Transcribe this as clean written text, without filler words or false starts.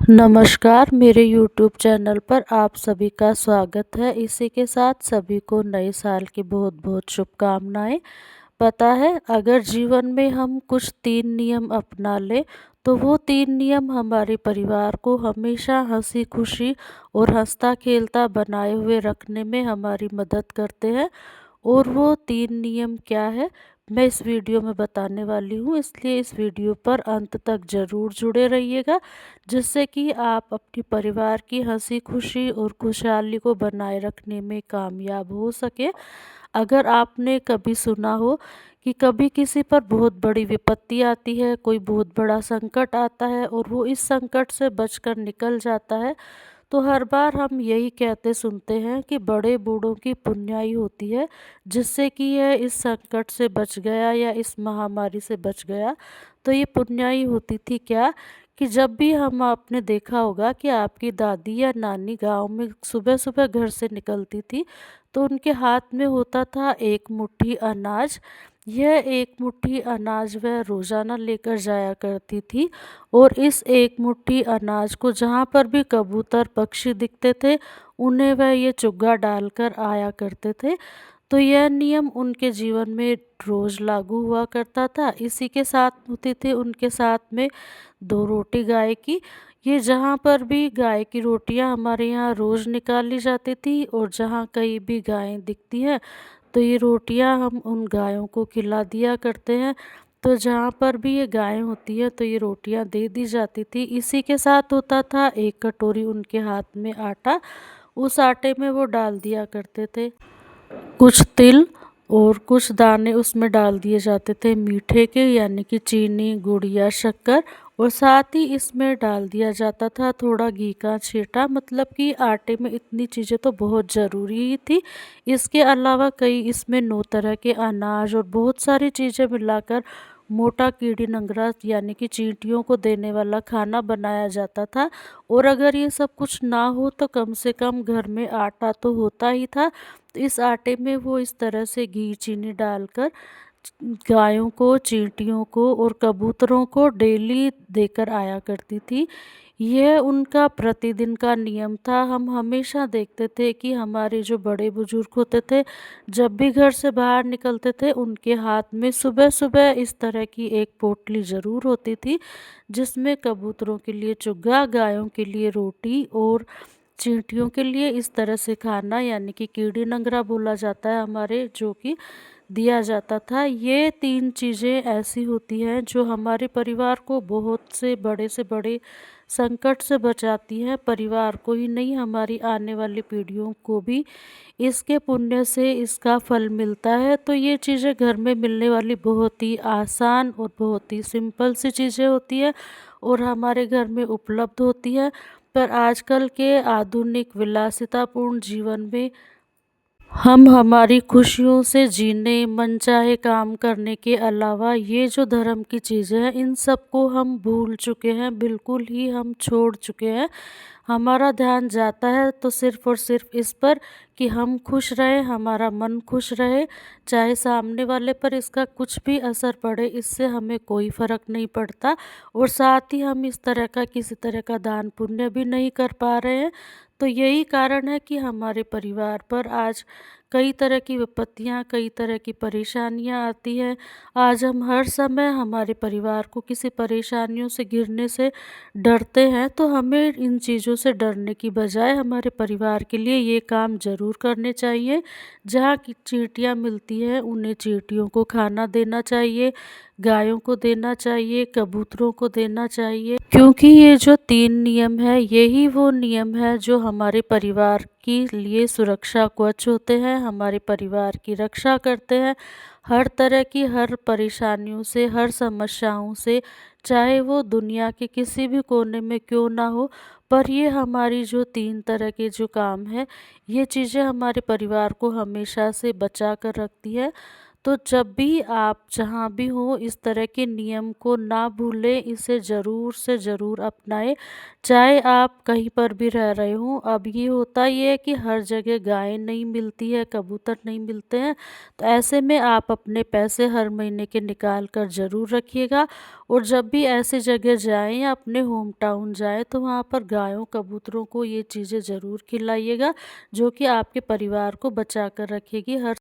नमस्कार, मेरे YouTube channel पर आप सभी का स्वागत है। इसी के साथ सभी को नए साल की बहुत-बहुत शुभकामनाएँ। पता है, अगर जीवन में हम कुछ 3 नियम अपना लें, तो वो 3 नियम हमारे परिवार को हमेशा हँसी-खुशी और हँसता-खेलता बनाए हुए रखने में हमारी मदद करते हैं। और वो 3 नियम क्या है, मैं इस वीडियो में बताने वाली हूँ, इसलिए इस वीडियो पर अंत तक ज़रूर जुड़े रहिएगा, जिससे कि आप अपने परिवार की हँसी-खुशी और खुशहाली को बनाए रखने में कामयाब हो सकें। अगर आपने कभी सुना हो कि कभी किसी पर बहुत बड़ी विपत्ति आती है, कोई बहुत बड़ा संकट आता है और वो इस संकट से बचकर निकल जाता है, तो हर बार हम यही कहते सुनते हैं कि बड़े बूढ़ों की पुण्याई होती है, जिससे कि यह इस संकट से बच गया या इस महामारी से बच गया। तो ये पुण्याई होती थी क्या, कि जब भी हम आपने देखा होगा कि आपकी दादी या नानी गांव में सुबह सुबह घर से निकलती थी, तो उनके हाथ में होता था एक मुट्ठी अनाज। यह एक मुट्ठी अनाज वह रोज़ाना लेकर जाया करती थी, और इस एक मुट्ठी अनाज को जहाँ पर भी कबूतर पक्षी दिखते थे, उन्हें वह ये चुग्गा डालकर आया करते थे। तो यह नियम उनके जीवन में रोज़ लागू हुआ करता था। इसी के साथ होती थी उनके साथ में 2 रोटी गाय की। ये जहाँ पर भी गाय की रोटियां हमारे यहाँ रोज़ निकाली जाती थी, और जहाँ कहीं भी गायें दिखती हैं, तो ये रोटियां हम उन गायों को खिला दिया करते हैं। तो जहाँ पर भी ये गायें होती हैं, तो ये रोटियां दे दी जाती थी। इसी के साथ होता था एक कटोरी उनके हाथ में आटा। उस आटे में वो डाल दिया करते थे कुछ तिल, और कुछ दाने उसमें डाल दिए जाते थे मीठे के, यानी कि चीनी, गुड़ या शक्कर। और साथ ही इसमें डाल दिया जाता था थोड़ा घी का छींटा। मतलब कि आटे में इतनी चीज़ें तो बहुत ज़रूरी ही थी। इसके अलावा कई इसमें 9 तरह के अनाज और बहुत सारी चीज़ें मिलाकर मोटा कीड़ी नंगरा, यानी कि चींटियों को देने वाला खाना बनाया जाता था। और अगर ये सब कुछ ना हो, तो कम से कम घर में आटा तो होता ही था। तो इस आटे में वो इस तरह से घी चीनी डालकर गायों को, चींटियों को और कबूतरों को डेली देकर आया करती थी। यह उनका प्रतिदिन का नियम था। हम हमेशा देखते थे कि हमारे जो बड़े बुजुर्ग होते थे, जब भी घर से बाहर निकलते थे, उनके हाथ में सुबह सुबह इस तरह की एक पोटली ज़रूर होती थी, जिसमें कबूतरों के लिए चुग्गा, गायों के लिए रोटी और चींटियों के लिए इस तरह से खाना, यानी कि कीड़ी नंगरा बोला जाता है हमारे, जो कि दिया जाता था। ये 3 चीज़ें ऐसी होती हैं जो हमारे परिवार को बहुत से बड़े संकट से बचाती हैं। परिवार को ही नहीं, हमारी आने वाली पीढ़ियों को भी इसके पुण्य से इसका फल मिलता है। तो ये चीज़ें घर में मिलने वाली बहुत ही आसान और बहुत ही सिंपल सी चीज़ें होती हैं, और हमारे घर में उपलब्ध होती हैं। पर आजकल के आधुनिक विलासितापूर्ण जीवन में हम हमारी खुशियों से जीने, मनचाहे काम करने के अलावा ये जो धर्म की चीज़ें हैं, इन सबको हम भूल चुके हैं, बिल्कुल ही हम छोड़ चुके हैं। हमारा ध्यान जाता है तो सिर्फ़ और सिर्फ़ इस पर कि हम खुश रहें, हमारा मन खुश रहे, चाहे सामने वाले पर इसका कुछ भी असर पड़े, इससे हमें कोई फ़र्क नहीं पड़ता। और साथ ही हम इस तरह का किसी तरह का दान पुण्य भी नहीं कर पा रहे हैं। तो यही कारण है कि हमारे परिवार पर आज कई तरह की विपत्तियां, कई तरह की परेशानियां आती हैं। आज हम हर समय हमारे परिवार को किसी परेशानियों से घिरने से डरते हैं, तो हमें इन चीज़ों से डरने की बजाय हमारे परिवार के लिए ये काम ज़रूर करने चाहिए। जहाँ की चींटियाँ मिलती हैं, उन्हें चींटियों को खाना देना चाहिए, गायों को देना चाहिए, कबूतरों को देना चाहिए, क्योंकि ये जो 3 नियम है, यही वो नियम है जो हमारे परिवार के लिए सुरक्षा कवच होते हैं, हमारे परिवार की रक्षा करते हैं हर तरह की, हर परेशानियों से, हर समस्याओं से, चाहे वो दुनिया के किसी भी कोने में क्यों ना हो। पर ये हमारी जो 3 तरह के जो काम है, ये चीज़ें हमारे परिवार को हमेशा से बचा कर रखती है। तो तो जब भी आप जहाँ भी हो इस तरह के नियम को ना भूलें, इसे ज़रूर से ज़रूर अपनाएं, चाहे आप कहीं पर भी रह रहे हों। अब ये होता ये है कि हर जगह गाय नहीं मिलती है, कबूतर नहीं मिलते हैं, तो ऐसे में आप अपने पैसे हर महीने के निकाल कर ज़रूर रखिएगा। और जब भी ऐसी जगह जाएँ या अपने होम टाउन जाएँ तो वहाँ पर गायों, कबूतरों को ये चीज़ें ज़रूर खिलाइएगा, जो कि आपके परिवार को बचा कर रखेगी। हर